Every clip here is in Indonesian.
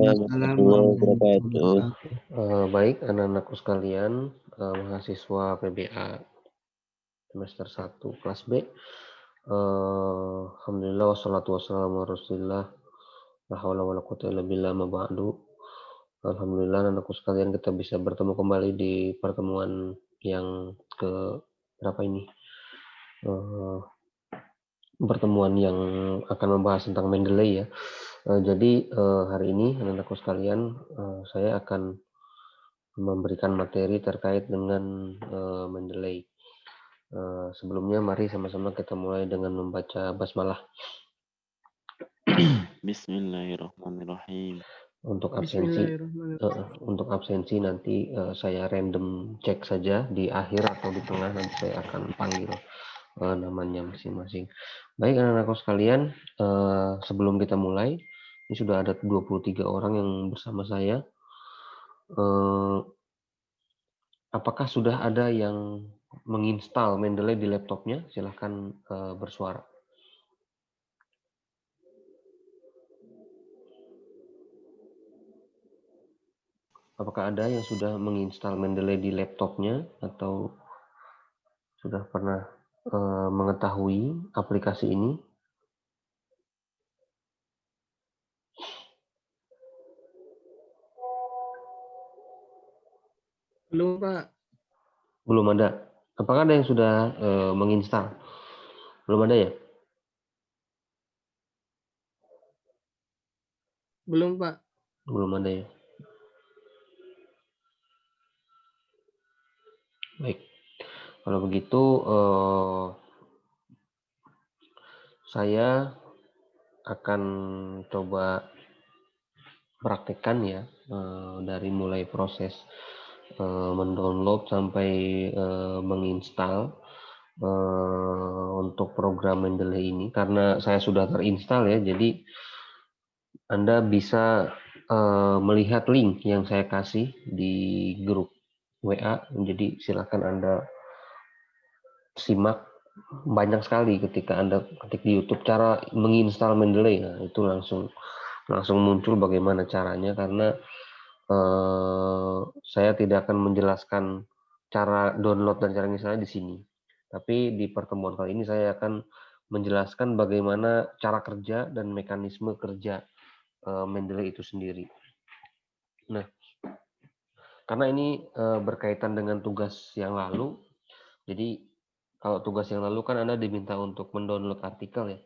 Waalaikumsalam warahmatullahi wabarakatuh. Baik, anak-anakku sekalian, mahasiswa PBA semester 1 kelas B. Alhamdulillah wassalatu wassalamu ala Rasulillah. La haula wala quwwata illa billah ma ba'du. Alhamdulillah anak-anakku sekalian kita bisa bertemu kembali di pertemuan yang ke berapa ini? Pertemuan yang akan membahas tentang Mendeley ya. Jadi hari ini anak-anakku sekalian, saya akan memberikan materi terkait dengan Mendeley. Sebelumnya mari sama-sama kita mulai dengan membaca basmalah. Bismillahirrahmanirrahim. Untuk Bismillahirrahmanirrahim. untuk absensi nanti saya random cek saja di akhir atau di tengah, nanti saya akan panggil namanya masing-masing. Baik anak-anakku sekalian, sebelum kita mulai, ini sudah ada 23 orang yang bersama saya. Apakah sudah ada yang menginstal Mendeley di laptopnya? Silahkan bersuara. Apakah ada yang sudah menginstal Mendeley di laptopnya atau sudah pernah mengetahui aplikasi ini? Belum, Pak. Belum ada. Apakah ada yang sudah menginstal? Belum ada ya? Belum, Pak. Belum ada ya. Baik. Kalau begitu saya akan coba praktekkan ya, dari mulai proses mendownload sampai menginstal untuk program Mendeley ini. Karena saya sudah terinstall ya, jadi Anda bisa melihat link yang saya kasih di grup WA. Jadi silakan Anda simak. Banyak sekali ketika Anda ketik di YouTube cara menginstal Mendeley. Nah, itu langsung muncul bagaimana caranya, karena saya tidak akan menjelaskan cara download dan cara installnya di sini. Tapi di pertemuan kali ini saya akan menjelaskan bagaimana cara kerja dan mekanisme kerja Mendeley itu sendiri. Nah, karena ini berkaitan dengan tugas yang lalu, jadi kalau tugas yang lalu kan Anda diminta untuk mendownload artikel ya.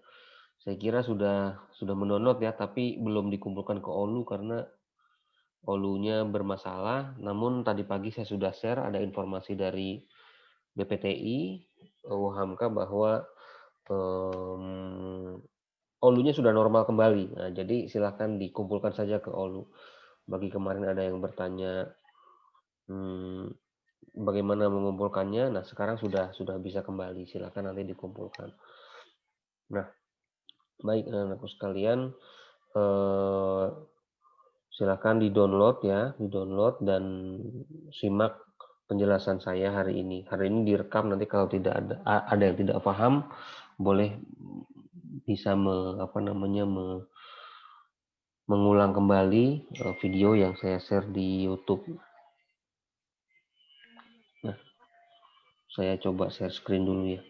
Saya kira sudah mendownload ya, tapi belum dikumpulkan ke OLU karena OLU-nya bermasalah. Namun tadi pagi saya sudah share ada informasi dari BPTI, UHAMKA bahwa OLU-nya sudah normal kembali. Nah, jadi silakan dikumpulkan saja ke OLU. Bagi kemarin ada yang bertanya bagaimana mengumpulkannya. Nah, sekarang sudah bisa kembali. Silakan nanti dikumpulkan. Nah, baik anak-anakku sekalian, silakan di-download ya, di-download dan simak penjelasan saya hari ini. Hari ini direkam, nanti kalau tidak ada yang tidak paham, boleh bisa mengulang kembali video yang saya share di YouTube. Nah, saya coba share screen dulu ya.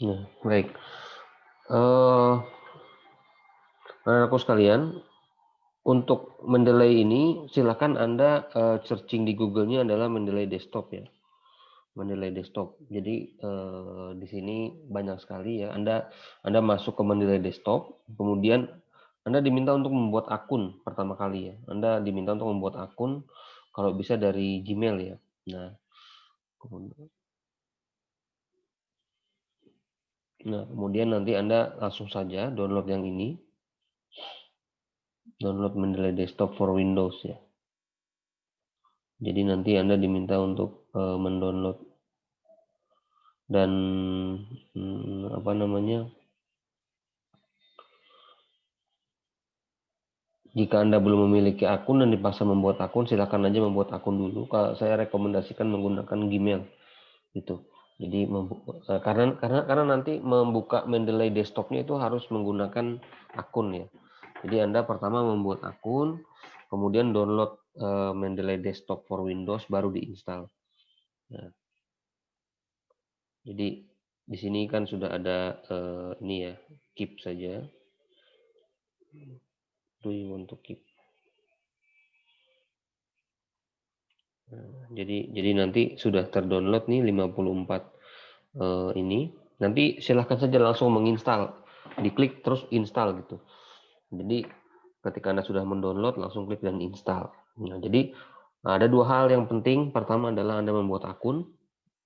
Nah, baik. Anak-anakku sekalian, untuk Mendeley ini silakan Anda searching di Google-nya adalah Mendeley desktop ya. Mendeley desktop. Jadi di sini banyak sekali ya. Anda masuk ke Mendeley desktop, kemudian Anda diminta untuk membuat akun pertama kali ya. Anda diminta untuk membuat akun, kalau bisa dari Gmail ya. Nah, kemudian nanti Anda langsung saja download yang ini. Download Mendeley desktop for Windows ya. Jadi nanti Anda diminta untuk mendownload dan apa namanya? Jika Anda belum memiliki akun dan dipaksa membuat akun, silakan aja membuat akun dulu. Kalau saya rekomendasikan menggunakan Gmail gitu. Jadi karena nanti membuka Mendeley desktopnya itu harus menggunakan akun ya. Jadi Anda pertama membuat akun, kemudian download Mendeley desktop for Windows baru diinstal. Nah, jadi di sini kan sudah ada ini ya, keep saja. Do you want to keep? Nah, jadi nanti sudah terdownload nih 54 ini. Nanti silahkan saja langsung menginstal. Diklik terus install gitu. Jadi ketika Anda sudah mendownload langsung klik dan install. Nah, jadi ada dua hal yang penting. Pertama adalah Anda membuat akun.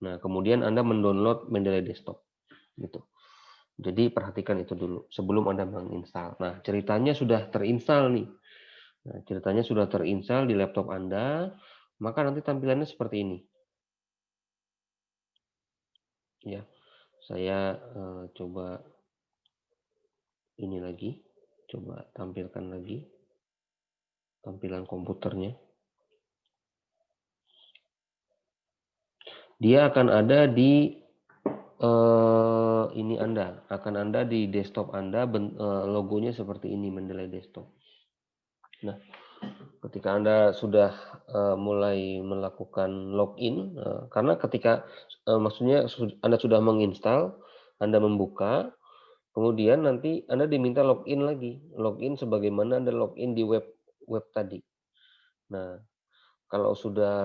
Nah, kemudian Anda mendownload Mendeley Desktop gitu. Jadi perhatikan itu dulu sebelum Anda menginstal. Nah, ceritanya sudah terinstall nih. Nah, ceritanya sudah terinstall di laptop Anda, maka nanti tampilannya seperti ini. Ya, saya coba ini lagi, coba tampilkan lagi tampilan komputernya. Dia akan ada di ini Anda, akan ada di desktop Anda, logonya seperti ini, Mendeley Desktop. Nah, ketika Anda sudah mulai melakukan login, karena ketika maksudnya Anda sudah menginstal, Anda membuka, kemudian nanti Anda diminta login lagi, login sebagaimana Anda login di web tadi. Nah, kalau sudah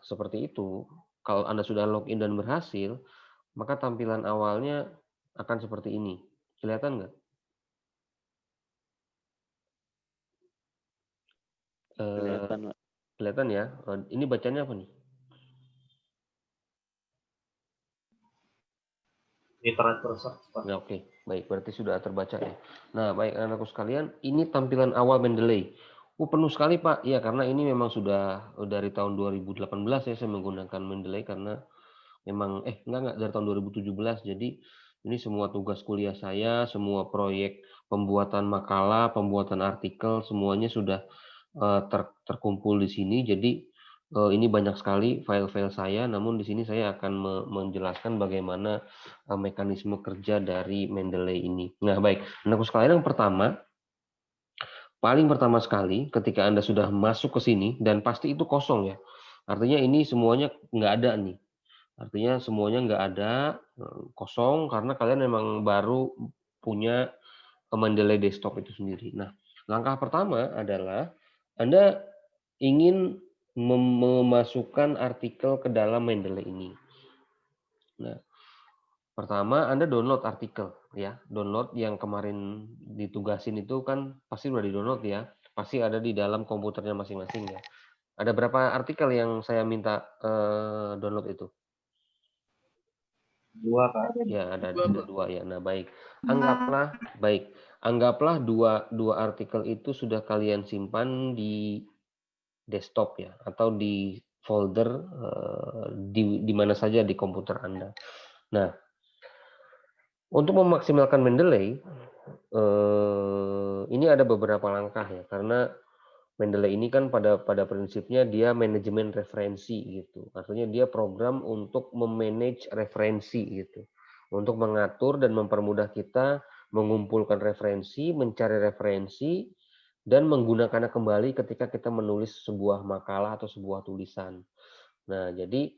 seperti itu, kalau Anda sudah login dan berhasil, maka tampilan awalnya akan seperti ini. Kelihatan nggak? Kelihatan, Pak. Kelihatan ya? Ini bacanya apa nih? Literatur search, Pak. Ya, oke, baik. Berarti sudah terbaca ya. Nah, baik anak-anakku sekalian, ini tampilan awal Mendeley. Penuh sekali Pak. Ya, karena ini memang sudah dari tahun 2018 ya saya menggunakan Mendeley karena memang enggak dari tahun 2017. Jadi ini semua tugas kuliah saya, semua proyek pembuatan makalah, pembuatan artikel, semuanya sudah terkumpul di sini. Jadi ini banyak sekali file-file saya, namun di sini saya akan menjelaskan bagaimana mekanisme kerja dari Mendeley ini. Nah, baik, anakku sekalian, yang pertama, paling pertama sekali ketika Anda sudah masuk ke sini dan pasti itu kosong ya. Artinya ini semuanya nggak ada nih. Artinya semuanya nggak ada, kosong karena kalian memang baru punya Mendeley Desktop itu sendiri. Nah, langkah pertama adalah Anda ingin memasukkan artikel ke dalam Mendeley ini. Nah, pertama Anda download artikel ya. Download yang kemarin ditugasin itu kan pasti udah di-download ya. Pasti ada di dalam komputernya masing-masing ya. Ada berapa artikel yang saya minta download itu? 2, Pak. Ya, ada 2 ya. Nah, baik. Anggaplah dua artikel itu sudah kalian simpan di desktop ya atau di folder di mana saja di komputer Anda. Nah, untuk memaksimalkan Mendeley ini ada beberapa langkah ya karena Mendeley ini kan pada prinsipnya dia manajemen referensi gitu. Artinya dia program untuk memanage referensi gitu. Untuk mengatur dan mempermudah kita mengumpulkan referensi, mencari referensi, dan menggunakannya kembali ketika kita menulis sebuah makalah atau sebuah tulisan. Nah, jadi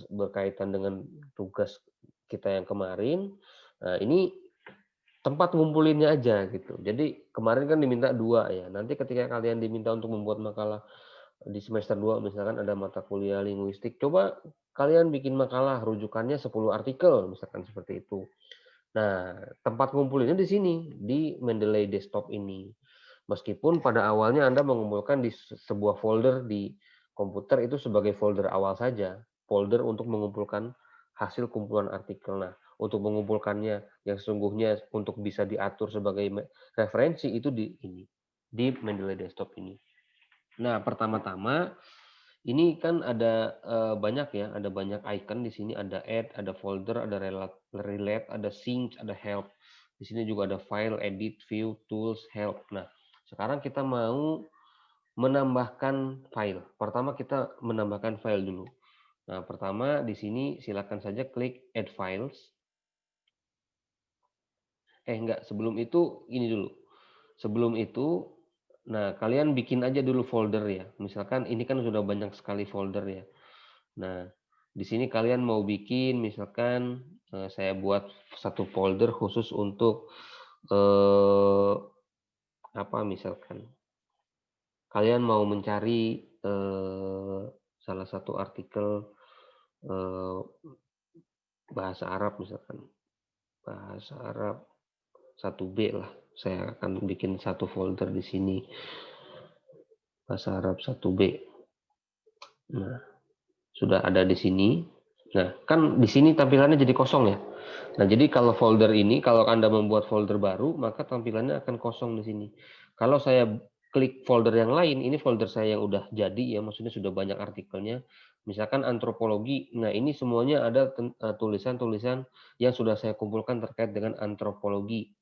berkaitan dengan tugas kita yang kemarin, nah ini tempat ngumpulinnya aja gitu. Jadi kemarin kan diminta 2 ya. Nanti ketika kalian diminta untuk membuat makalah di semester 2 misalkan ada mata kuliah linguistik, coba kalian bikin makalah rujukannya 10 artikel misalkan seperti itu. Nah, tempat ngumpulinnya di sini, di Mendeley Desktop ini. Meskipun pada awalnya Anda mengumpulkan di sebuah folder di komputer itu sebagai folder awal saja, folder untuk mengumpulkan hasil kumpulan artikel. Nah, untuk mengumpulkannya yang sesungguhnya untuk bisa diatur sebagai referensi itu di Mendeley Desktop ini. Nah, pertama-tama Ini kan ada banyak ya, ada banyak icon di sini, ada add, ada folder, ada relate, ada sync, ada help. Di sini juga ada file, edit, view, tools, help. Nah, sekarang kita mau menambahkan file. Pertama kita menambahkan file dulu. Nah, pertama di sini silakan saja klik add files. Enggak, sebelum itu ini dulu. Sebelum itu, nah kalian bikin aja dulu folder ya. Misalkan ini kan sudah banyak sekali folder ya. Nah, di sini kalian mau bikin, misalkan saya buat satu folder khusus untuk apa misalkan kalian mau mencari salah satu artikel bahasa Arab misalkan bahasa Arab 1B lah. Saya akan bikin satu folder di sini bahasa Arab 1B. Nah, sudah ada di sini. Nah, kan di sini tampilannya jadi kosong ya. Nah, jadi kalau folder ini, kalau Anda membuat folder baru, maka tampilannya akan kosong di sini. Kalau saya klik folder yang lain, ini folder saya yang udah jadi ya, maksudnya sudah banyak artikelnya. Misalkan antropologi, nah ini semuanya ada tulisan-tulisan yang sudah saya kumpulkan terkait dengan antropologi.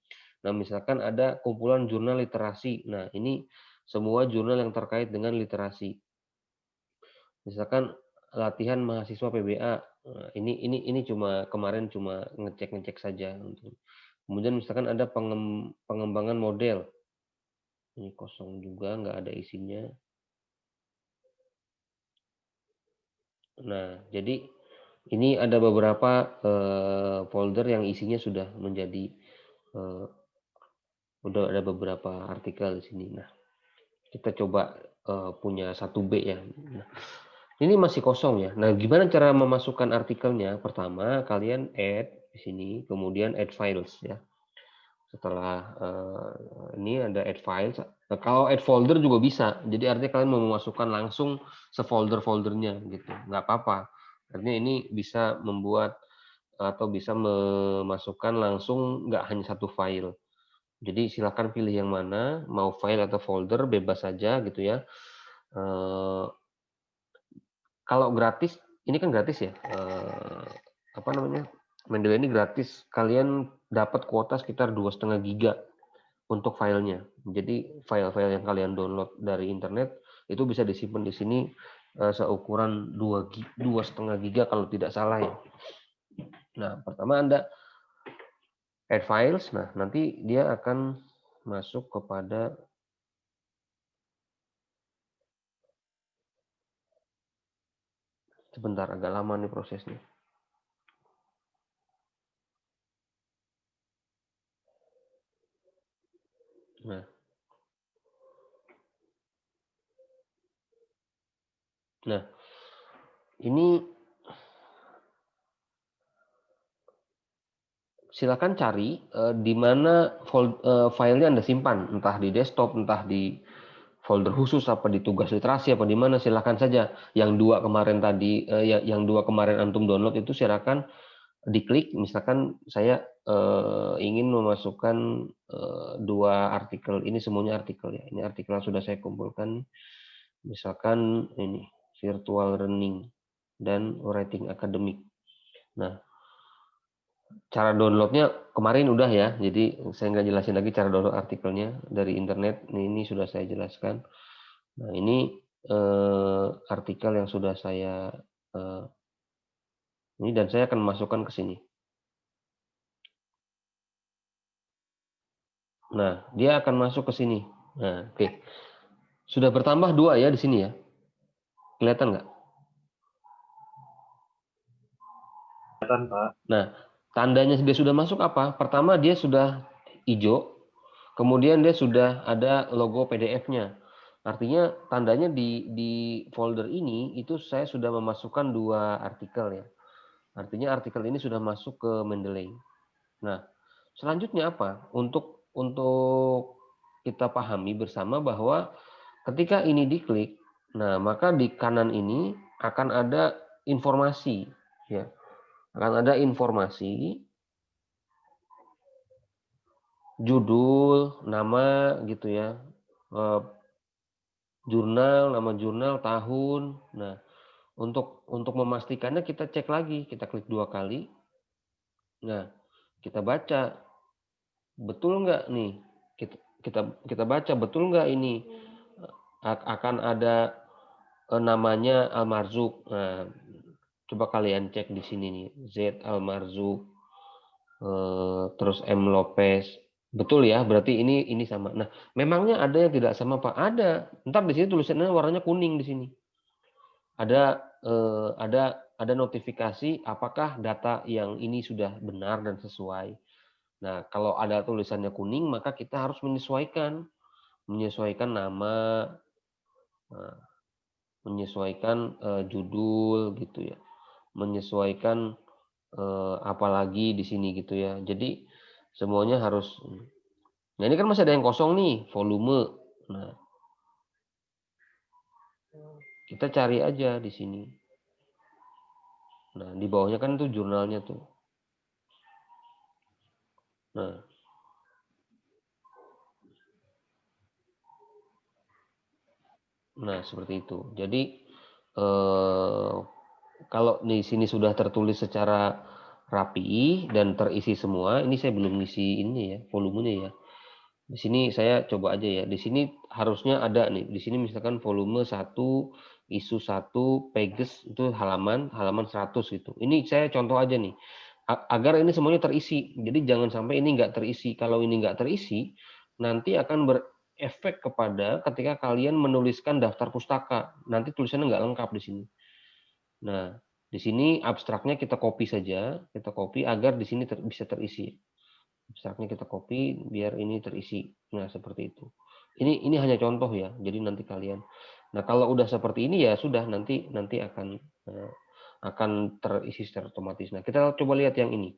Nah, misalkan ada kumpulan jurnal literasi. Nah, ini semua jurnal yang terkait dengan literasi. Misalkan latihan mahasiswa PBA. Nah, ini cuma kemarin cuma ngecek saja. Kemudian misalkan ada pengembangan model. Ini kosong juga, nggak ada isinya. Nah, jadi ini ada beberapa folder yang isinya sudah menjadi udah ada beberapa artikel di sini. Nah, kita coba punya 1B ya. Nah, ini masih kosong ya. Nah, gimana cara memasukkan artikelnya? Pertama, kalian add di sini, kemudian add files ya. Setelah ini ada add files. Nah, kalau add folder juga bisa. Jadi artinya kalian mau memasukkan langsung sefolder-foldernya gitu. Nggak apa-apa. Artinya ini bisa membuat atau bisa memasukkan langsung nggak hanya satu file. Jadi silakan pilih yang mana, mau file atau folder, bebas saja gitu ya. Kalau gratis, ini kan gratis ya. Apa namanya? Mendeley ini gratis. Kalian dapat kuota sekitar 2,5 giga untuk filenya. Jadi file-file yang kalian download dari internet itu bisa disimpan di sini seukuran 2,5 giga kalau tidak salah ya. Nah, pertama Anda add files. Nah, nanti dia akan masuk kepada sebentar, agak lama nih prosesnya. Nah, ini silakan cari di mana filenya Anda simpan, entah di desktop, entah di folder khusus, apa di tugas literasi, apa di mana, silakan saja. Yang dua kemarin tadi, yang dua kemarin antum download itu silakan diklik. Misalkan saya ingin memasukkan dua artikel, ini semuanya artikel ya. Ini artikel yang sudah saya kumpulkan. Misalkan ini virtual learning dan writing academic. Nah, cara downloadnya kemarin udah ya, jadi saya nggak jelasin lagi cara download artikelnya dari internet. Ini sudah saya jelaskan. Nah, ini artikel yang sudah saya ini dan saya akan masukkan ke sini. Nah, dia akan masuk ke sini. Nah, oke. Sudah bertambah 2 ya di sini ya. Kelihatan nggak? Kelihatan, Pak. Nah, tandanya dia sudah masuk apa? Pertama dia sudah hijau, kemudian dia sudah ada logo PDF-nya. Artinya tandanya di folder ini itu saya sudah memasukkan 2 artikel ya. Artinya artikel ini sudah masuk ke Mendeley. Nah, selanjutnya apa? Untuk kita pahami bersama bahwa ketika ini diklik, nah maka di kanan ini akan ada informasi ya. Akan ada informasi judul, nama gitu ya. Jurnal, nama jurnal, tahun. Nah, untuk memastikannya kita cek lagi, kita klik 2 kali. Nah, kita baca betul nggak nih? Kita baca betul nggak ini akan ada namanya Al-Marzuq. Nah, coba kalian cek di sini nih, Z Al-Marzuq, terus M Lopez. Betul ya, berarti ini sama. Nah, memangnya ada yang tidak sama, Pak? Ada. Ntar di sini tulisannya warnanya kuning di sini. Ada notifikasi apakah data yang ini sudah benar dan sesuai. Nah, kalau ada tulisannya kuning, maka kita harus menyesuaikan nama, menyesuaikan judul gitu ya, menyesuaikan apalagi di sini gitu ya. Jadi semuanya harus. Nah, ini kan masih ada yang kosong nih, volume. Nah, kita cari aja di sini. Nah, di bawahnya kan tuh jurnalnya tuh. Nah, seperti itu. Jadi kalau di sini sudah tertulis secara rapi dan terisi semua, ini saya belum ngisi ini ya, volumenya ya. Di sini saya coba aja ya. Di sini harusnya ada nih. Di sini misalkan volume 1, isu 1, pages itu halaman 100 gitu. Ini saya contoh aja nih. Agar ini semuanya terisi. Jadi jangan sampai ini nggak terisi. Kalau ini nggak terisi, nanti akan berefek kepada ketika kalian menuliskan daftar pustaka. Nanti tulisannya nggak lengkap di sini. Nah, di sini abstraknya kita copy saja. Kita copy agar di sini bisa terisi. Abstraknya kita copy biar ini terisi. Nah, seperti itu. Ini hanya contoh ya. Jadi nanti kalian. Nah, kalau udah seperti ini ya sudah nanti akan terisi secara otomatis. Nah, kita coba lihat yang ini.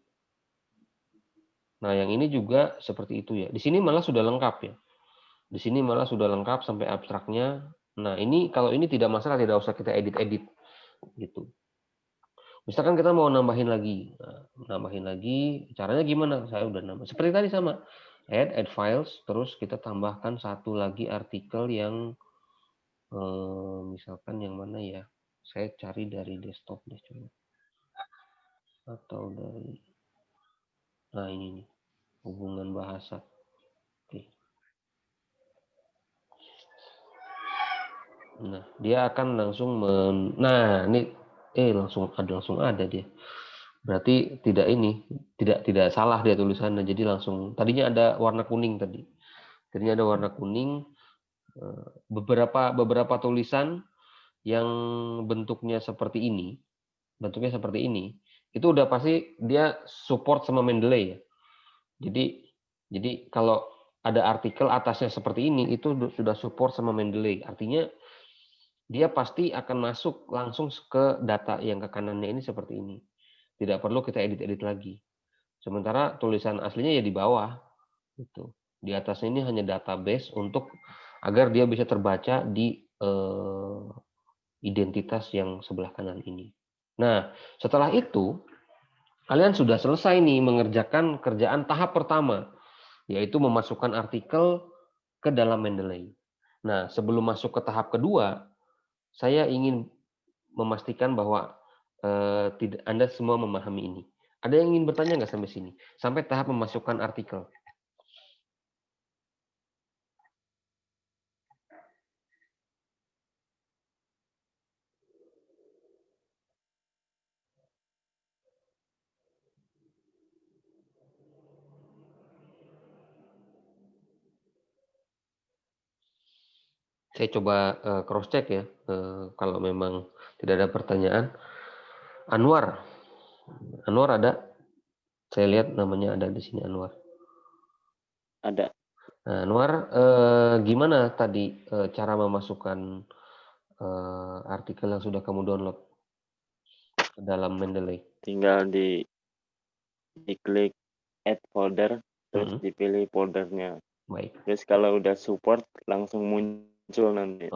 Nah, yang ini juga seperti itu ya. Di sini malah sudah lengkap ya. Di sini malah sudah lengkap sampai abstraknya. Nah, ini kalau ini tidak masalah, tidak usah kita edit-edit gitu. Misalkan kita mau nambahin lagi, caranya gimana? Saya udah nambah. Seperti tadi sama, add files, terus kita tambahkan satu lagi artikel yang misalkan yang mana ya? Saya cari dari desktop deh coba. Atau dari, nah ini nih, hubungan bahasa. Oke. Nah, dia akan langsung nah ini langsung ada dia. Berarti tidak salah dia tulisannya. Jadi langsung tadinya ada warna kuning tadi. Tadinya ada warna kuning, beberapa tulisan yang bentuknya seperti ini, itu udah pasti dia support sama Mendeley ya. Jadi kalau ada artikel atasnya seperti ini itu sudah support sama Mendeley. Artinya dia pasti akan masuk langsung ke data yang ke kanannya ini seperti ini. Tidak perlu kita edit-edit lagi. Sementara tulisan aslinya ya di bawah. Gitu. Di atasnya ini hanya database untuk agar dia bisa terbaca di identitas yang sebelah kanan ini. Nah, setelah itu kalian sudah selesai nih mengerjakan kerjaan tahap pertama, yaitu memasukkan artikel ke dalam Mendeley. Nah, sebelum masuk ke tahap kedua, saya ingin memastikan bahwa Anda semua memahami ini. Ada yang ingin bertanya nggak sampai sini? Sampai tahap memasukkan artikel. Saya coba cross check ya, kalau memang tidak ada pertanyaan. Anwar ada? Saya lihat namanya ada di sini Anwar. Ada. Nah, Anwar, gimana tadi cara memasukkan artikel yang sudah kamu download ke dalam Mendeley? Tinggal diklik add folder, terus dipilih foldernya. Baik. Terus kalau udah support langsung muncul nanti.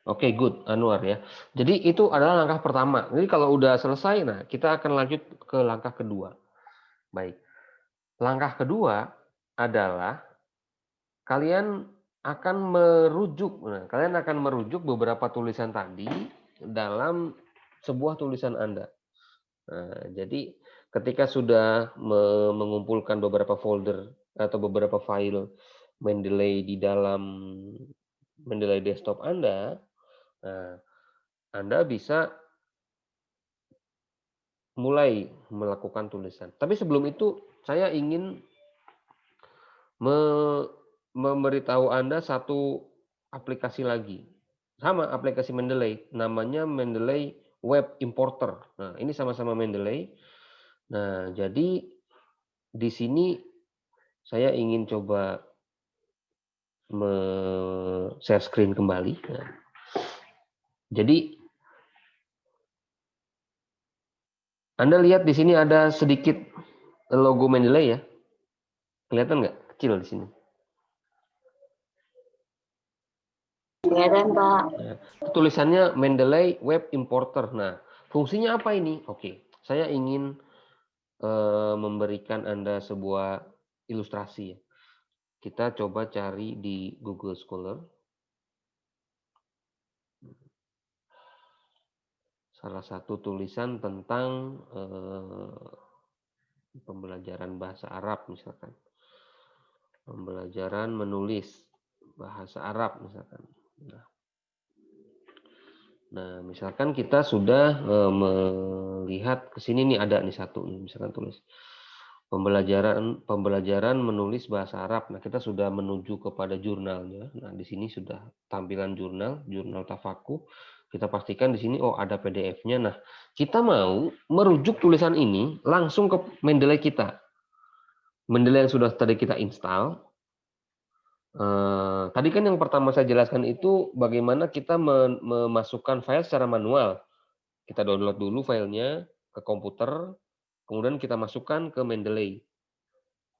Oke, good, Anwar ya. Jadi itu adalah langkah pertama. Jadi kalau udah selesai, nah kita akan lanjut ke langkah kedua. Baik. Langkah kedua adalah kalian akan merujuk, nah, kalian akan merujuk beberapa tulisan tadi dalam sebuah tulisan Anda. Nah, jadi ketika sudah mengumpulkan beberapa folder atau beberapa file Mendeley di dalam Mendeley desktop Anda, nah, Anda bisa mulai melakukan tulisan. Tapi sebelum itu saya ingin memberitahu Anda satu aplikasi lagi. Sama aplikasi Mendeley, namanya Mendeley Web Importer. Nah, ini sama-sama Mendeley. Nah, jadi di sini saya ingin coba share screen kembali. Nah, jadi Anda lihat di sini ada sedikit logo Mendeley ya. Kelihatan nggak? Kecil di sini. Kelihatan, Pak. Nah, tulisannya Mendeley Web Importer. Nah, fungsinya apa ini? Oke, saya ingin memberikan Anda sebuah ilustrasi. Kita coba cari di Google Scholar. Salah satu tulisan tentang pembelajaran bahasa Arab misalkan. Pembelajaran menulis bahasa Arab misalkan. Nah, misalkan kita sudah melihat ke sini nih ada nih satu nih misalkan tulis pembelajaran menulis bahasa Arab. Nah, kita sudah menuju kepada jurnalnya. Nah, di sini sudah tampilan jurnal Tafakuh. Kita pastikan di sini oh ada PDF-nya. Nah, kita mau merujuk tulisan ini langsung ke Mendeley kita. Mendeley yang sudah tadi kita install. Tadi kan yang pertama saya jelaskan itu bagaimana kita memasukkan file secara manual. Kita download dulu filenya ke komputer, kemudian kita masukkan ke Mendeley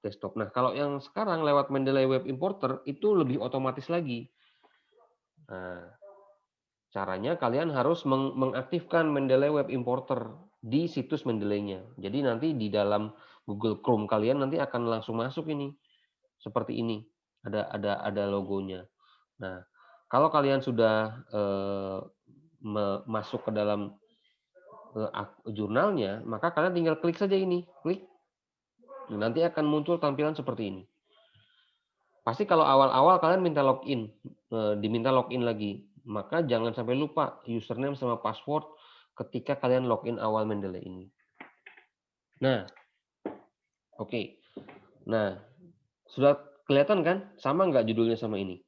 desktop. Nah, kalau yang sekarang lewat Mendeley Web Importer itu lebih otomatis lagi. Nah, caranya kalian harus mengaktifkan Mendeley Web Importer di situs Mendeley-nya. Jadi nanti di dalam Google Chrome kalian nanti akan langsung masuk ini seperti ini. Ada logonya. Nah, kalau kalian sudah masuk ke dalam jurnalnya, maka kalian tinggal klik saja ini, klik. Nanti akan muncul tampilan seperti ini. Pasti kalau awal-awal kalian minta login, diminta login lagi, maka jangan sampai lupa username sama password ketika kalian login awal Mendeley ini. Nah, oke. Nah, sudah kelihatan kan? Sama nggak judulnya sama ini?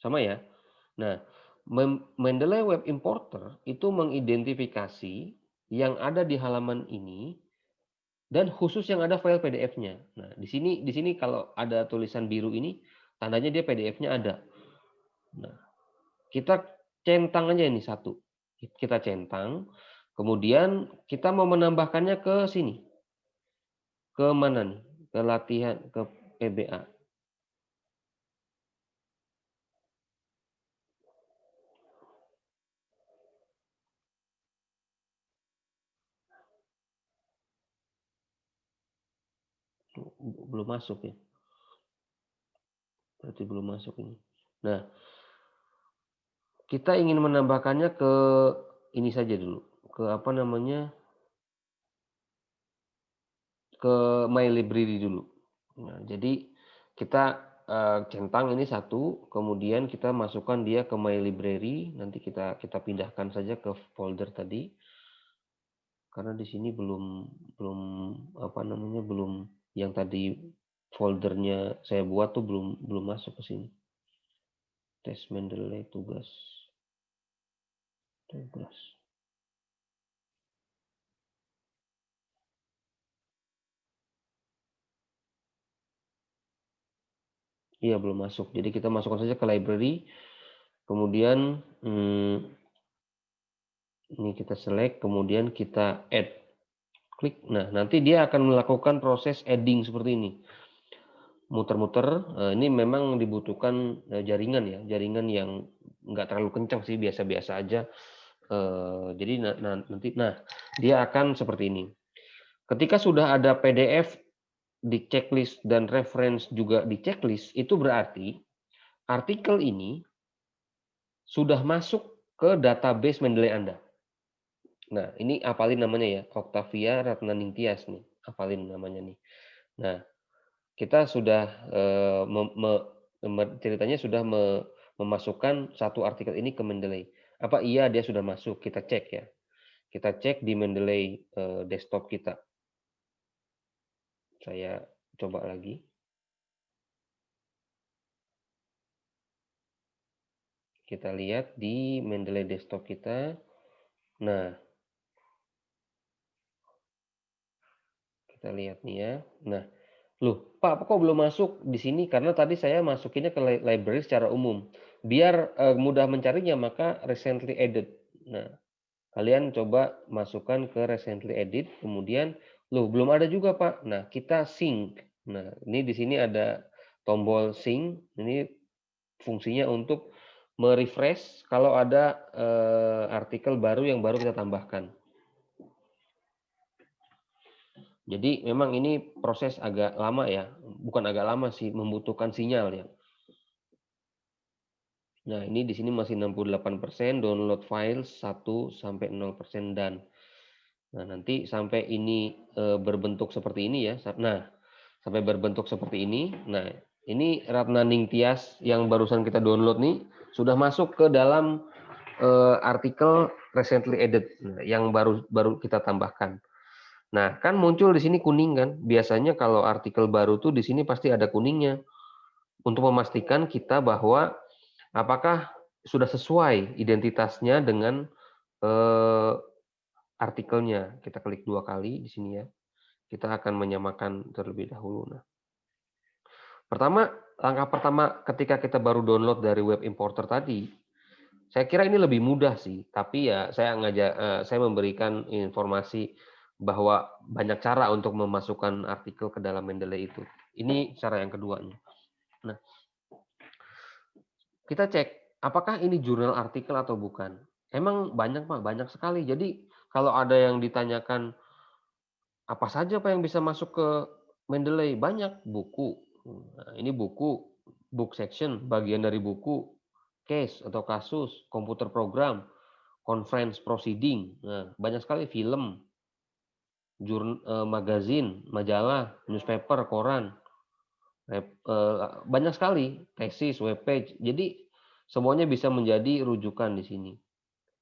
Sama ya? Nah, Mendeley Web Importer itu mengidentifikasi yang ada di halaman ini dan khusus yang ada file PDF-nya. Nah, di sini kalau ada tulisan biru ini tandanya dia PDF-nya ada. Nah, kita centang aja ini satu. Kita centang, kemudian kita mau menambahkannya ke sini. Ke mana nih? Ke latihan, ke PBA. Belum masuk ya. Berarti belum masuk ini. Nah, kita ingin menambahkannya ke ini saja dulu. Ke apa namanya? Ke My Library dulu. Nah, jadi kita centang ini satu, kemudian kita masukkan dia ke My Library. Nanti kita pindahkan saja ke folder tadi. Karena di sini belum apa namanya belum yang tadi foldernya saya buat tuh belum masuk ke sini. Tes Mendeley tugas. Iya belum masuk. Jadi kita masukkan saja ke library. Kemudian ini kita select, kemudian kita add. Klik. Nah, nanti dia akan melakukan proses adding seperti ini. Muter-muter. Ini memang dibutuhkan jaringan ya. Jaringan yang nggak terlalu kencang sih, biasa-biasa aja. Jadi nanti, dia akan seperti ini. Ketika sudah ada PDF di checklist dan reference juga di checklist, itu berarti artikel ini sudah masuk ke database Mendeley Anda. Nah, ini hafalin namanya ya, Octavia Ratnaningtyas nih, hafalin namanya nih. Nah, kita sudah ceritanya sudah memasukkan satu artikel ini ke Mendeley. Apa iya dia sudah masuk? Kita cek ya. Kita cek di Mendeley desktop kita. Saya coba lagi. Kita lihat di Mendeley desktop kita. Nah, kita lihat nih ya. Nah, loh, Pak, kok belum masuk di sini? Karena tadi saya masukinnya ke library secara umum. Biar mudah mencarinya, maka recently added. Nah, kalian coba masukkan ke recently added, kemudian, loh, belum ada juga, Pak. Nah, kita sync. Nah, ini di sini ada tombol sync. Ini fungsinya untuk merefresh kalau ada artikel baru yang baru kita tambahkan. Jadi memang ini proses agak lama ya, bukan agak lama sih, membutuhkan sinyal ya. Nah, ini di sini masih 68%, download file 1 sampai 0% dan. Nah, nanti sampai ini berbentuk seperti ini ya. Nah, sampai berbentuk seperti ini. Nah, ini Ratnaningtyas yang barusan kita download nih sudah masuk ke dalam artikel recently added yang baru kita tambahkan. Nah, kan muncul di sini kuning kan? Biasanya kalau artikel baru tuh di sini pasti ada kuningnya untuk memastikan kita bahwa apakah sudah sesuai identitasnya dengan artikelnya. Kita klik 2 kali di sini ya. Kita akan menyamakan terlebih dahulu. Nah, langkah pertama ketika kita baru download dari web importer tadi, saya kira ini lebih mudah sih. Tapi ya saya memberikan informasi bahwa banyak cara untuk memasukkan artikel ke dalam Mendeley itu. Ini cara yang keduanya. Nah, kita cek apakah ini jurnal artikel atau bukan. Emang banyak Pak, banyak sekali. Jadi kalau ada yang ditanyakan apa saja Pak yang bisa masuk ke Mendeley, banyak buku. Nah, ini buku, book section, bagian dari buku, case atau kasus, komputer program, conference proceeding. Nah, banyak sekali film, magazin, majalah, newspaper, koran, banyak sekali tesis, webpage. Jadi semuanya bisa menjadi rujukan di sini.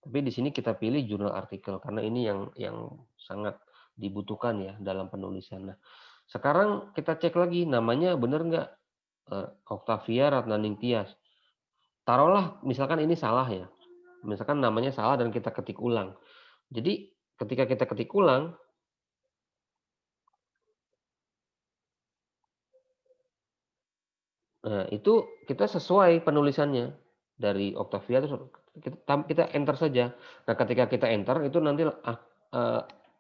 Tapi di sini kita pilih jurnal artikel karena ini yang sangat dibutuhkan ya dalam penulisan. Nah, sekarang kita cek lagi namanya benar nggak Octavia Ratnaningtyas. Taruhlah misalkan ini salah ya. Misalkan namanya salah dan kita ketik ulang. Jadi ketika kita ketik ulang, nah, itu kita sesuai penulisannya dari Octavia terus kita enter saja. Nah, ketika kita enter itu nanti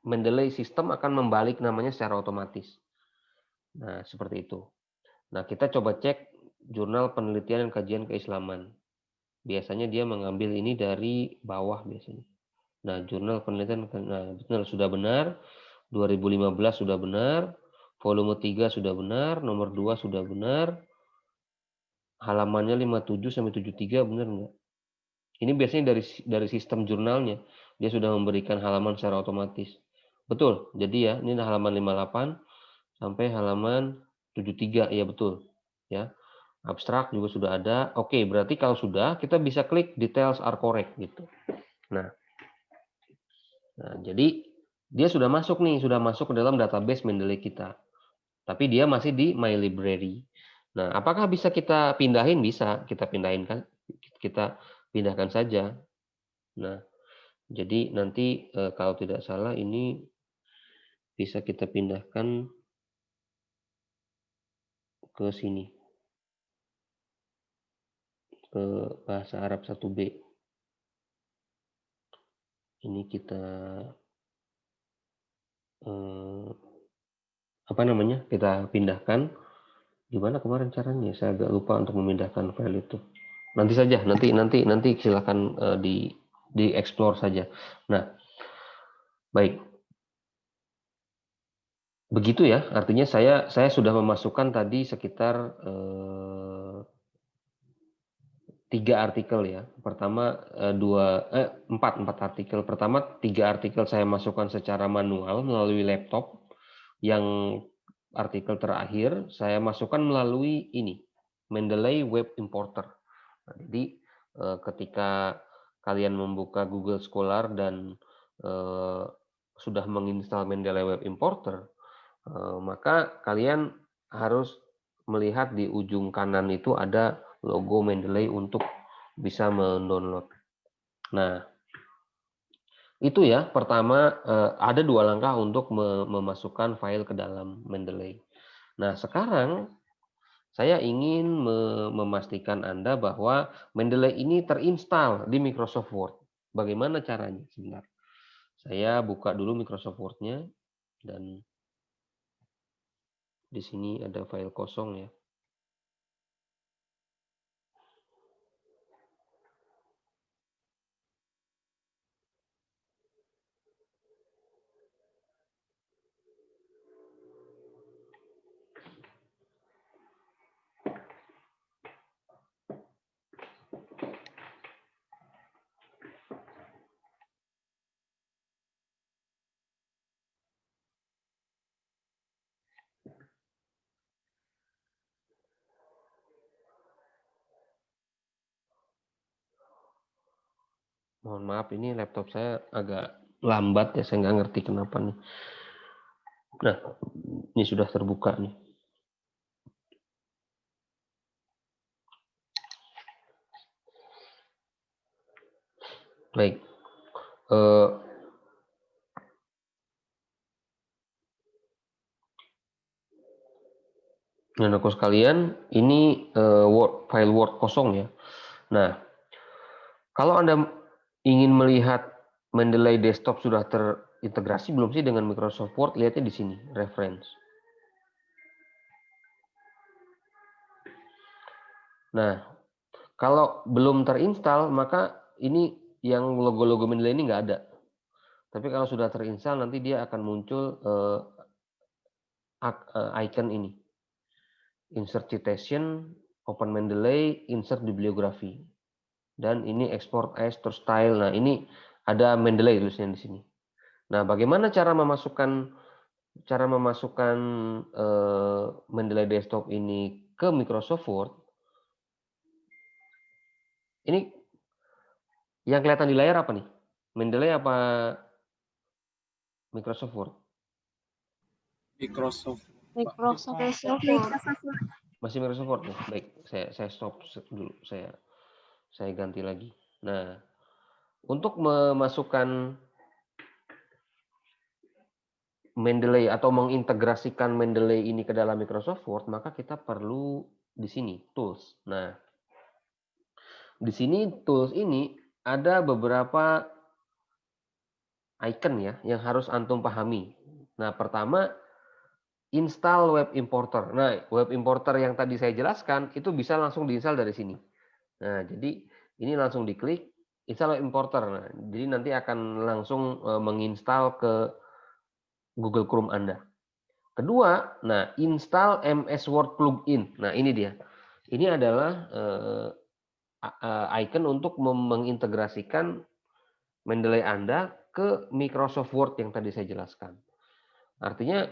Mendeley sistem akan membalik namanya secara otomatis. Nah, seperti itu. Nah, kita coba cek jurnal penelitian dan kajian keislaman. Biasanya dia mengambil ini dari bawah biasanya. Nah, jurnal penelitian, nah, benar, sudah benar. 2015 sudah benar. Volume 3 sudah benar. Nomor 2 sudah benar. Halamannya 57 sampai 73 benar enggak? Ini biasanya dari sistem jurnalnya. Dia sudah memberikan halaman secara otomatis. Betul. Jadi ya, ini halaman 58 sampai halaman 73. Ya betul. Ya. Abstrak juga sudah ada. Oke, berarti kalau sudah kita bisa klik details are correct gitu. Nah, jadi dia sudah masuk nih, sudah masuk ke dalam database Mendeley kita. Tapi dia masih di My Library. Nah, apakah bisa kita pindahin? Bisa, kita pindahkan saja. Nah, jadi nanti kalau tidak salah ini bisa kita pindahkan ke sini. Ke bahasa Arab 1B. Ini kita kita pindahkan. Gimana kemarin caranya? Saya agak lupa untuk memindahkan file itu. Nanti saja, nanti silakan di explore saja. Nah, baik. Begitu ya, artinya saya sudah memasukkan tadi sekitar 3 artikel ya. Pertama empat artikel. Pertama 3 artikel saya masukkan secara manual melalui laptop. Yang artikel terakhir saya masukkan melalui ini, Mendeley Web Importer. Nah, jadi ketika kalian membuka Google Scholar dan sudah menginstal Mendeley Web Importer, maka kalian harus melihat di ujung kanan itu ada logo Mendeley untuk bisa mendownload. Nah, itu ya, pertama ada 2 langkah untuk memasukkan file ke dalam Mendeley. Nah, sekarang saya ingin memastikan Anda bahwa Mendeley ini terinstall di Microsoft Word. Bagaimana caranya? Sebentar. Saya buka dulu Microsoft Word-nya dan di sini ada file kosong ya. Mohon maaf, ini laptop saya agak lambat ya, saya nggak ngerti kenapa nih. Nah, ini sudah terbuka nih. Baik. Nah, sekalian, ini file Word kosong ya. Nah, kalau Anda ingin melihat Mendeley Desktop sudah terintegrasi belum sih dengan Microsoft Word, lihatnya di sini, reference. Nah, kalau belum terinstall, maka ini yang logo-logo Mendeley ini nggak ada. Tapi kalau sudah terinstall, nanti dia akan muncul icon ini. Insert citation, open Mendeley, insert bibliography. Dan ini export as to style. Nah, ini ada Mendeley tulisnya di sini. Nah, bagaimana cara memasukkan Mendeley Desktop ini ke Microsoft Word? Ini yang kelihatan di layar apa nih? Mendeley apa Microsoft Word? Microsoft. Masih Microsoft Word ya? Baik, saya stop dulu. Saya ganti lagi. Nah, untuk memasukkan Mendeley atau mengintegrasikan Mendeley ini ke dalam Microsoft Word, maka kita perlu di sini tools. Nah, di sini tools ini ada beberapa icon ya yang harus antum pahami. Nah, pertama install web importer. Nah, web importer yang tadi saya jelaskan itu bisa langsung diinstal dari sini. Nah, jadi ini langsung diklik install web importer. Nah, jadi nanti akan langsung menginstal ke Google Chrome Anda. Kedua, nah install MS Word plugin. Nah, ini dia. Ini adalah icon untuk mengintegrasikan Mendeley Anda ke Microsoft Word yang tadi saya jelaskan. Artinya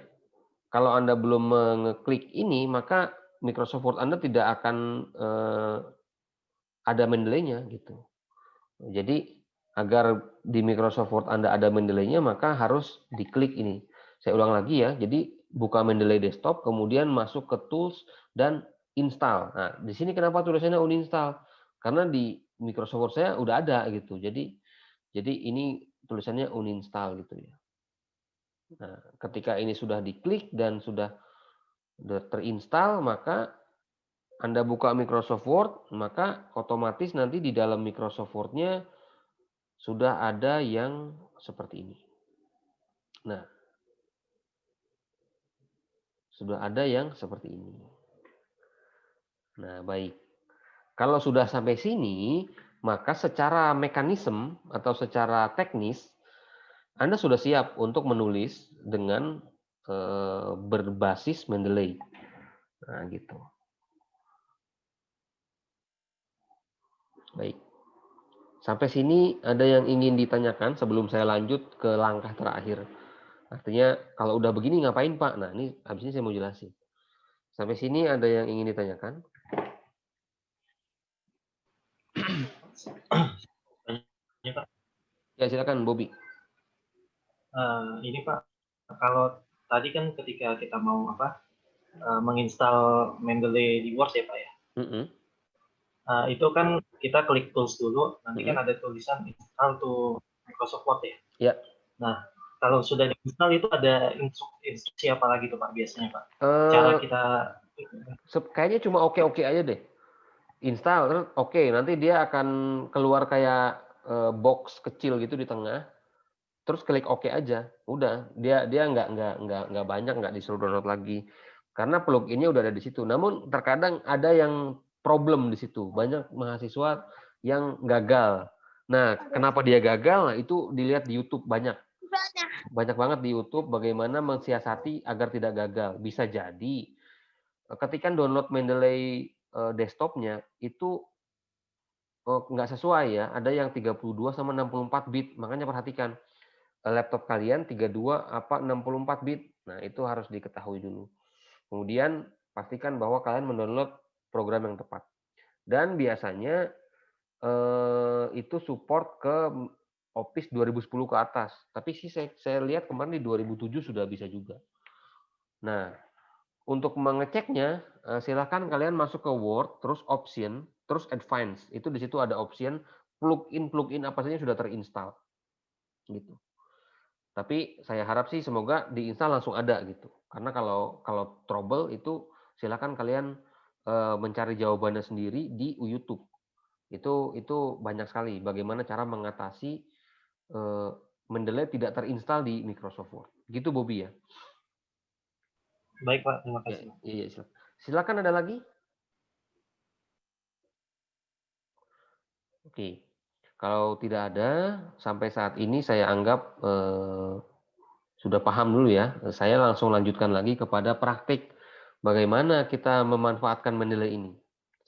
kalau Anda belum mengeklik ini, maka Microsoft Word Anda tidak akan ada Mendeley-nya gitu. Jadi agar di Microsoft Word Anda ada Mendeley-nya, maka harus diklik ini. Saya ulang lagi ya. Jadi buka Mendeley Desktop, kemudian masuk ke Tools dan Install. Nah, di sini kenapa tulisannya uninstall? Karena di Microsoft Word saya udah ada gitu. Jadi ini tulisannya uninstall gitu ya. Nah, ketika ini sudah diklik dan sudah terinstall, maka Anda buka Microsoft Word, maka otomatis nanti di dalam Microsoft Word-nya sudah ada yang seperti ini. Nah, sudah ada yang seperti ini. Nah, baik. Kalau sudah sampai sini, maka secara mekanisme atau secara teknis, Anda sudah siap untuk menulis dengan berbasis Mendeley. Nah, gitu. Baik. Sampai sini ada yang ingin ditanyakan sebelum saya lanjut ke langkah terakhir. Artinya kalau udah begini ngapain Pak? Nah, ini habis ini saya mau jelasin. Sampai sini ada yang ingin ditanyakan? Ini Pak, Ya, silakan Bobby. ini Pak, kalau tadi kan ketika kita mau menginstal Mendeley di Word ya Pak ya. Mm-mm. Itu kan kita klik tools dulu, nanti kan Mm-mm. ada tulisan install to Microsoft Word ya. Ya. Nah, kalau sudah diinstal itu ada instruksi apa lagi tuh Pak biasanya Pak? Eh, Cara kita kayaknya cuma oke-oke aja deh. Install, terus oke, nanti dia akan keluar kayak box kecil gitu di tengah. Terus klik oke aja. Udah, dia nggak banyak, nggak disuruh download lagi. Karena pluginnya udah ada di situ. Namun terkadang ada yang problem di situ. Banyak mahasiswa yang gagal. Nah, kenapa dia gagal? Nah, itu dilihat di YouTube banyak. Banyak banget di YouTube bagaimana mensiasati agar tidak gagal. Bisa jadi ketika download Mendeley desktopnya itu nggak sesuai ya. Ada yang 32 sama 64 bit. Makanya perhatikan laptop kalian 32 apa 64 bit. Nah, itu harus diketahui dulu. Kemudian pastikan bahwa kalian mendownload program yang tepat. Dan biasanya itu support ke Office 2010 ke atas. Tapi sih saya lihat kemarin di 2007 sudah bisa juga. Nah, untuk mengeceknya silakan kalian masuk ke Word, terus Option, terus Advanced. Itu di situ ada option plugin apa saja sudah terinstall. Gitu. Tapi saya harap sih semoga diinstal langsung ada gitu. Karena kalau trouble itu silakan kalian mencari jawabannya sendiri di YouTube. Itu banyak sekali bagaimana cara mengatasi Mendeley tidak terinstall di Microsoft Word. Gitu Bobby ya. baik Pak, terima Ya, kasih. iya, silakan ada lagi? Oke. Kalau tidak ada sampai saat ini saya anggap sudah paham dulu ya. Saya langsung lanjutkan lagi kepada praktik bagaimana kita memanfaatkan Mendeley ini.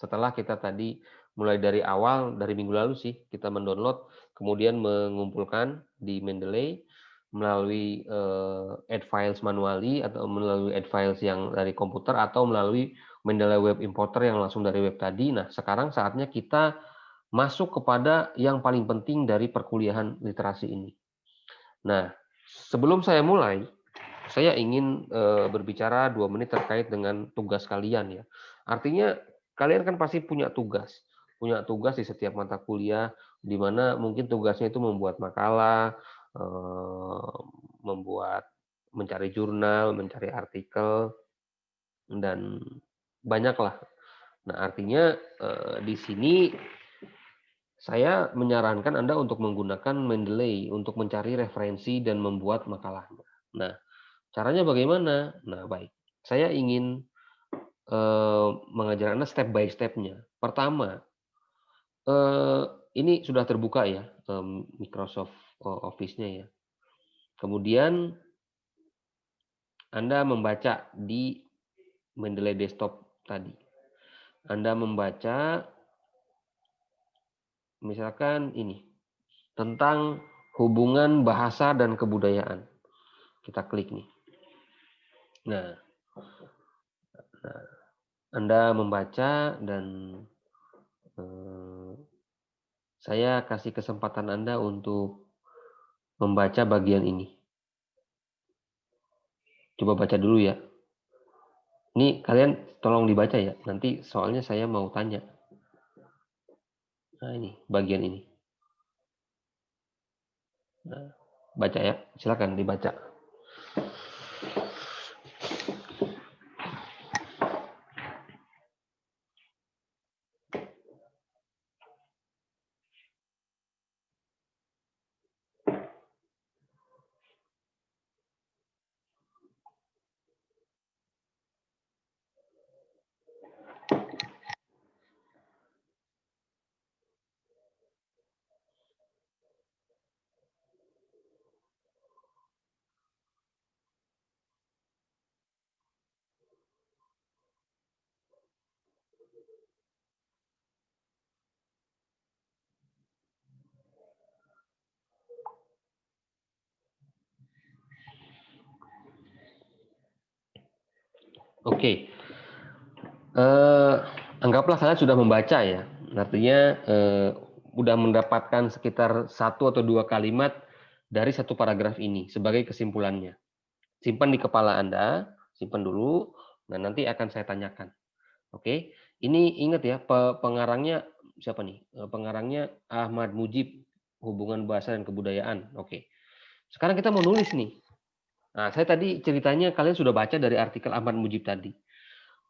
Setelah kita tadi mulai dari awal, dari minggu lalu sih, kita mendownload, kemudian mengumpulkan di Mendeley melalui add files manually atau melalui add files yang dari komputer atau melalui Mendeley Web Importer yang langsung dari web tadi. Nah, sekarang saatnya kita masuk kepada yang paling penting dari perkuliahan literasi ini. Nah, sebelum saya mulai, saya ingin berbicara 2 menit terkait dengan tugas kalian ya. Artinya kalian kan pasti punya tugas di setiap mata kuliah, di mana mungkin tugasnya itu membuat makalah, mencari jurnal, mencari artikel, dan banyaklah. Nah, artinya di sini saya menyarankan Anda untuk menggunakan Mendeley untuk mencari referensi dan membuat makalahnya. Nah, caranya bagaimana? Nah, baik. Saya ingin mengajar Anda step by step-nya. Pertama, ini sudah terbuka ya, Microsoft Office-nya ya. Kemudian Anda membaca di Mendeley Desktop tadi. Anda membaca misalkan ini tentang hubungan bahasa dan kebudayaan. Kita klik nih. Nah, Anda membaca dan saya kasih kesempatan Anda untuk membaca bagian ini. Coba baca dulu ya. Ini kalian tolong dibaca ya. Nanti soalnya saya mau tanya. Nah, ini bagian ini. Nah, baca ya. Silakan dibaca. Oke. Anggaplah kalian sudah membaca ya. Artinya sudah mendapatkan sekitar 1 atau 2 kalimat dari satu paragraf ini sebagai kesimpulannya. Simpan di kepala Anda, simpan dulu, nah nanti akan saya tanyakan. Oke, ini ingat ya, pengarangnya siapa nih? Pengarangnya Ahmad Mujib, Hubungan Bahasa dan Kebudayaan. Oke, sekarang kita mau nulis nih. Nah, saya tadi ceritanya kalian sudah baca dari artikel Ahmad Mujib tadi.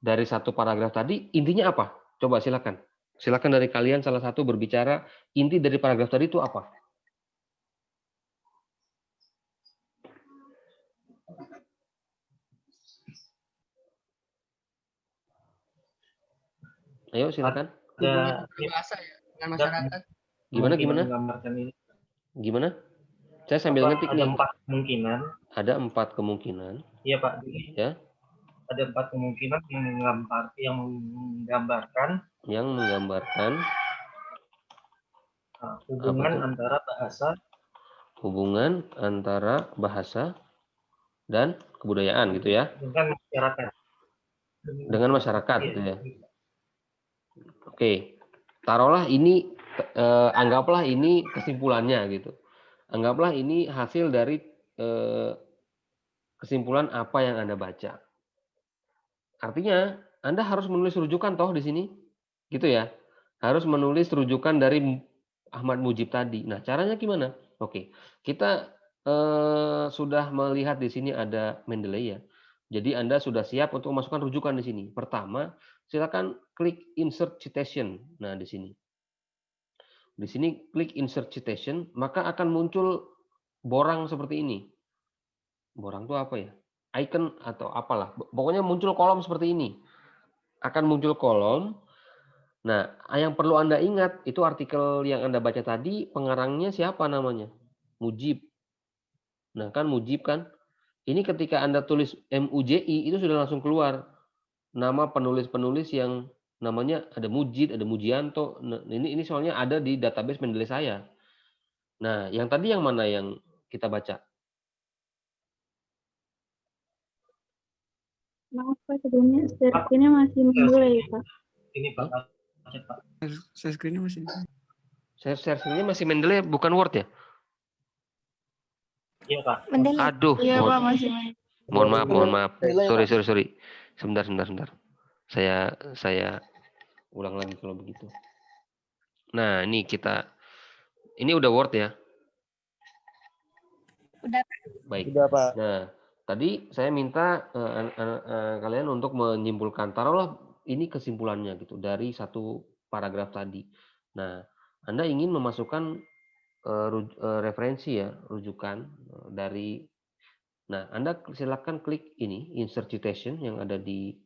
Dari satu paragraf tadi, intinya apa? Coba silakan. Silakan dari kalian salah satu berbicara, inti dari paragraf tadi itu apa? Ayo silakan. Ada Bahasa ya dengan ada masyarakat. Gimana? menggambarkan ini. Gimana? Saya sambil ngetik Ada nih. 4 kemungkinan. Ada 4 kemungkinan. Iya Pak. Ya. Ada 4 kemungkinan yang menggambarkan hubungan antara bahasa dan kebudayaan gitu ya. Dengan masyarakat gitu ya. Oke. Taruhlah ini anggaplah ini kesimpulannya gitu. Anggaplah ini hasil dari kesimpulan apa yang Anda baca. Artinya Anda harus menulis rujukan toh di sini. Gitu ya. Harus menulis rujukan dari Ahmad Mujib tadi. Nah, caranya gimana? Oke. Kita sudah melihat di sini ada Mendeley ya. Jadi Anda sudah siap untuk memasukkan rujukan di sini. Pertama, silakan klik insert citation. Nah, di sini. Di sini klik insert citation, maka akan muncul borang seperti ini. Borang itu apa ya? Icon atau apalah. Pokoknya muncul kolom seperti ini. Akan muncul kolom. Nah, yang perlu Anda ingat, itu artikel yang Anda baca tadi, pengarangnya siapa namanya? Mujib. Nah, kan Mujib kan? Ini ketika Anda tulis MUJI, itu sudah langsung keluar nama penulis-penulis yang namanya ada Mujid, ada Mujianto. Nah, ini soalnya ada di database Mendeley saya. Nah, yang tadi yang mana yang kita baca? Maaf Pak, sebelumnya screen-nya masih Mendeley Pak. Ini Pak. Share screen-nya masih. Share-nya masih Mendeley, bukan Word ya? Iya Pak. Mendeley. Aduh, Iya Pak, masih mohon maaf. Sorry. Sebentar. Saya ulang lagi kalau begitu. Nah, ini udah Word ya? Udah. Baik. Udah, Pak. Nah, tadi saya minta kalian untuk menyimpulkan, taruhlah ini kesimpulannya gitu dari satu paragraf tadi. Nah, Anda ingin memasukkan referensi ya, rujukan dari. Nah, Anda silakan klik ini insert citation yang ada di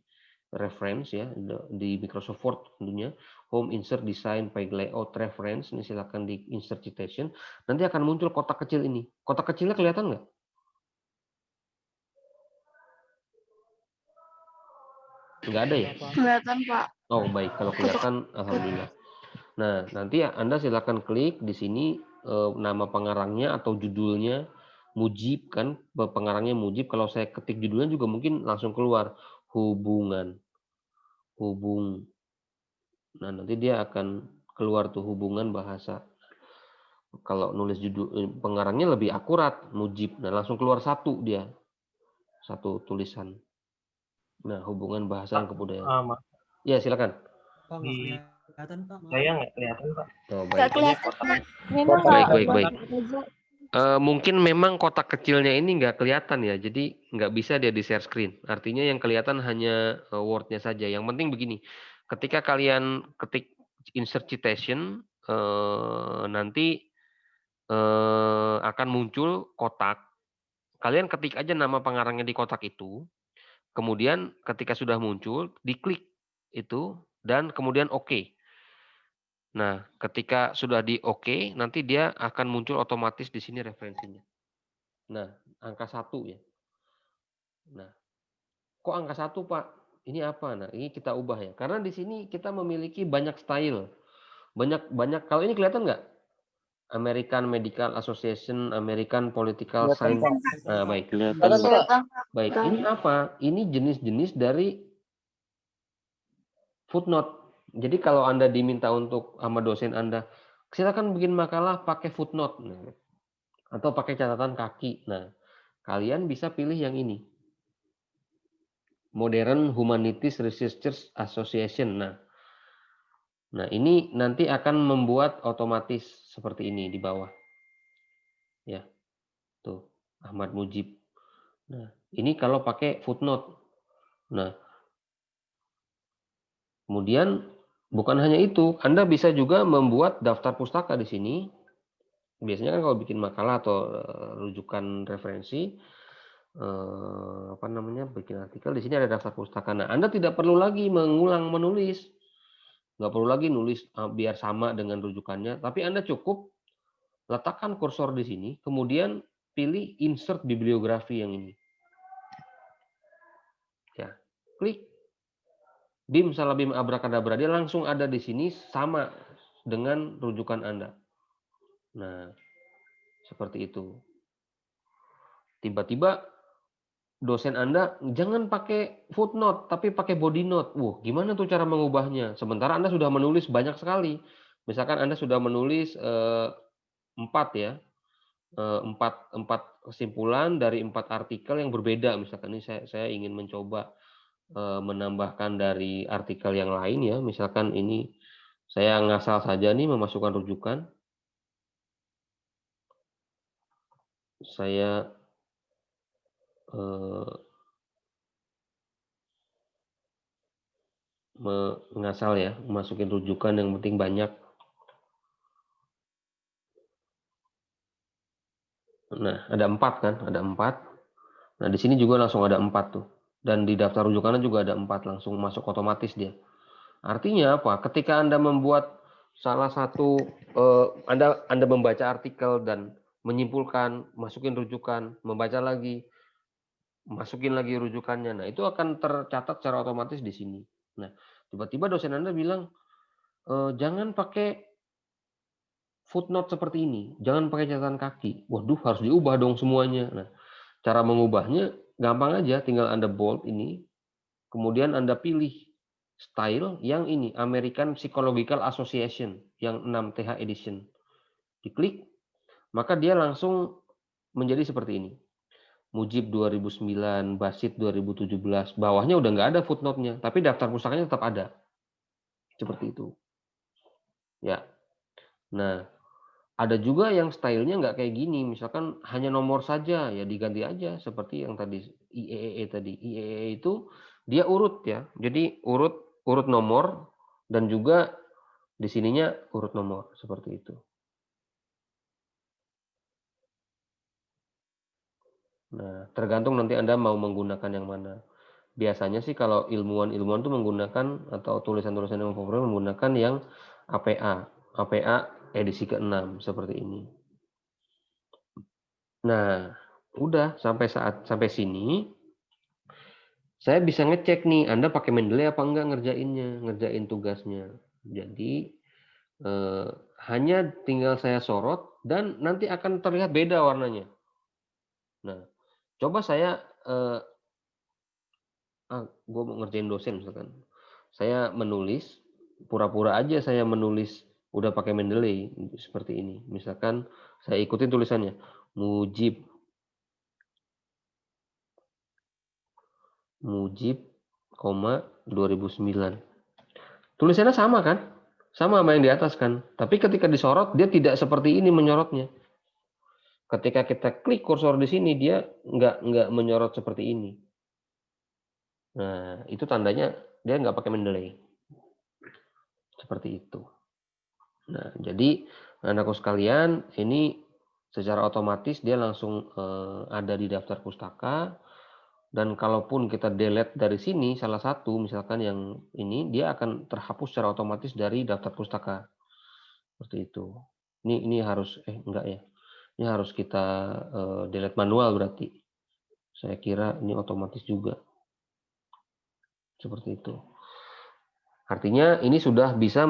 reference ya di Microsoft Word tentunya, home insert design page layout reference, ini silakan di insert citation. Nanti akan muncul kotak kecil ini. Kotak kecilnya kelihatan nggak? Nggak ada ya? Kelihatan Pak. Oh baik, kalau kelihatan alhamdulillah. Nah, nanti Anda silakan klik di sini nama pengarangnya atau judulnya Mujib kan, pengarangnya Mujib. Kalau saya ketik judulnya juga mungkin langsung keluar hubung. Nah, nanti dia akan keluar tuh hubungan bahasa. Kalau nulis judul pengarangnya lebih akurat Mujib. Nah, langsung keluar satu tulisan. Nah, hubungan bahasa dan kebudayaan. Ya, silakan. Pak, nggak kelihatan Pak. Saya nggak kelihatan Pak. Oh, Nggak baik. kelihatan Pak. Memang Baik. Mungkin memang kotak kecilnya ini nggak kelihatan ya, jadi nggak bisa dia di share screen. Artinya yang kelihatan hanya Word-nya saja. Yang penting begini, ketika kalian ketik insert citation, nanti akan muncul kotak. Kalian ketik aja nama pengarangnya di kotak itu, kemudian ketika sudah muncul, diklik itu, dan kemudian OK. Nah, ketika sudah di OK, nanti dia akan muncul otomatis di sini referensinya. Nah, angka 1 ya. Nah, kok angka 1 Pak? Ini apa? Nah, ini kita ubah ya. Karena di sini kita memiliki banyak style. Banyak kalau ini kelihatan nggak? American Medical Association, American Political Science. Nah, baik. Kelihatan, Baik, ini apa? Ini jenis-jenis dari footnote. Jadi kalau Anda diminta untuk sama dosen Anda, silakan bikin makalah pakai footnote. Nah, atau pakai catatan kaki. Nah, kalian bisa pilih yang ini. Modern Humanities Researchers Association. Nah, ini nanti akan membuat otomatis seperti ini di bawah. Ya, tuh, Ahmad Mujib. Nah, ini kalau pakai footnote. Nah, kemudian bukan hanya itu, Anda bisa juga membuat daftar pustaka di sini. Biasanya kan kalau bikin makalah atau rujukan referensi, bikin artikel, di sini ada daftar pustaka. Nah, Anda tidak perlu lagi mengulang menulis. Nggak perlu lagi nulis biar sama dengan rujukannya, tapi Anda cukup letakkan kursor di sini, kemudian pilih insert bibliografi yang ini. Ya, klik. Bim salah bim abrakadabra, dia langsung ada di sini sama dengan rujukan Anda. Nah, seperti itu. Tiba-tiba dosen Anda jangan pakai footnote, tapi pakai body note. Gimana tuh cara mengubahnya? Sementara Anda sudah menulis banyak sekali. Misalkan Anda sudah menulis 4 ya, 4 kesimpulan dari 4 artikel yang berbeda. Misalkan ini saya ingin mencoba menambahkan dari artikel yang lain ya. Misalkan ini saya ngasal saja nih memasukkan rujukan. Saya ngasal ya, masukin rujukan yang penting banyak. Nah, ada 4 kan? Ada 4. Nah, di sini juga langsung ada 4 tuh. Dan di daftar rujukannya juga ada 4, langsung masuk otomatis dia. Artinya apa? Ketika Anda membuat salah satu, Anda membaca artikel dan menyimpulkan, masukin rujukan, membaca lagi, masukin lagi rujukannya. Nah, itu akan tercatat secara otomatis di sini. Nah, tiba-tiba dosen Anda bilang, jangan pakai footnote seperti ini, jangan pakai catatan kaki. Waduh, harus diubah dong semuanya. Nah, cara mengubahnya gampang aja, tinggal Anda bold ini, kemudian Anda pilih style yang ini, American Psychological Association, yang 6TH edition. Diklik, maka dia langsung menjadi seperti ini. Mujib 2009, Basit 2017, bawahnya udah nggak ada footnote-nya, tapi daftar pustakanya tetap ada. Seperti itu. Ya. Nah, ada juga yang stylenya nggak kayak gini, misalkan hanya nomor saja, ya diganti aja seperti yang tadi IEEE tadi. IEEE itu dia urut ya, jadi urut nomor dan juga di sininya urut nomor seperti itu. Nah, tergantung nanti Anda mau menggunakan yang mana. Biasanya sih kalau ilmuwan-ilmuwan itu menggunakan atau tulisan-tulisan yang populer menggunakan yang APA edisi ke-6 seperti ini. Nah, udah sampai sini saya bisa ngecek nih Anda pakai Mendeley apa enggak ngerjain tugasnya. Jadi hanya tinggal saya sorot dan nanti akan terlihat beda warnanya. Nah, coba saya gue mau ngerjain dosen misalkan. Saya menulis, pura-pura aja saya menulis udah pakai Mendeley seperti ini. Misalkan saya ikutin tulisannya, Mujib, 2009. Tulisannya sama kan? Sama yang di atas kan? Tapi ketika disorot, dia tidak seperti ini menyorotnya. Ketika kita klik kursor di sini, dia nggak menyorot seperti ini. Nah, itu tandanya dia nggak pakai Mendeley. Seperti itu. Nah, jadi anakku sekalian, ini secara otomatis dia langsung ada di daftar pustaka. Dan kalaupun kita delete dari sini, salah satu misalkan yang ini, dia akan terhapus secara otomatis dari daftar pustaka. Seperti itu. Ini harus, enggak ya. Ini harus kita delete manual berarti. Saya kira ini otomatis juga. Seperti itu. Artinya ini sudah bisa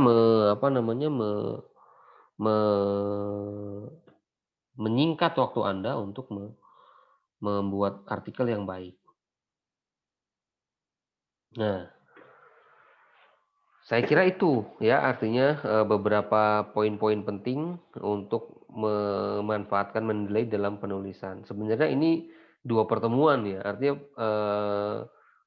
menyingkat waktu Anda untuk membuat artikel yang baik. Nah, saya kira itu ya, artinya beberapa poin-poin penting untuk memanfaatkan Mendeley dalam penulisan. Sebenarnya ini 2 pertemuan ya, artinya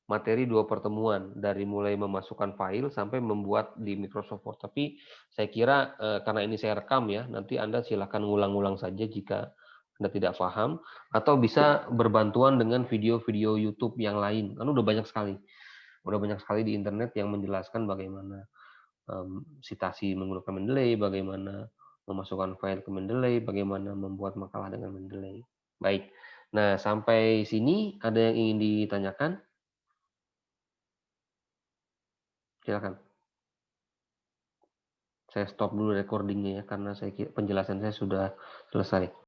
materi 2 pertemuan dari mulai memasukkan file sampai membuat di Microsoft Word. Tapi saya kira karena ini saya rekam ya, nanti Anda silakan ngulang-ulang saja jika Anda tidak paham, atau bisa berbantuan dengan video-video YouTube yang lain. Kan udah banyak sekali di internet yang menjelaskan bagaimana sitasi menggunakan Mendeley, bagaimana memasukkan file ke Mendeley, bagaimana membuat makalah dengan Mendeley. Baik. Nah, sampai sini ada yang ingin ditanyakan? Silakan. Saya stop dulu recordingnya ya, karena penjelasan saya sudah selesai.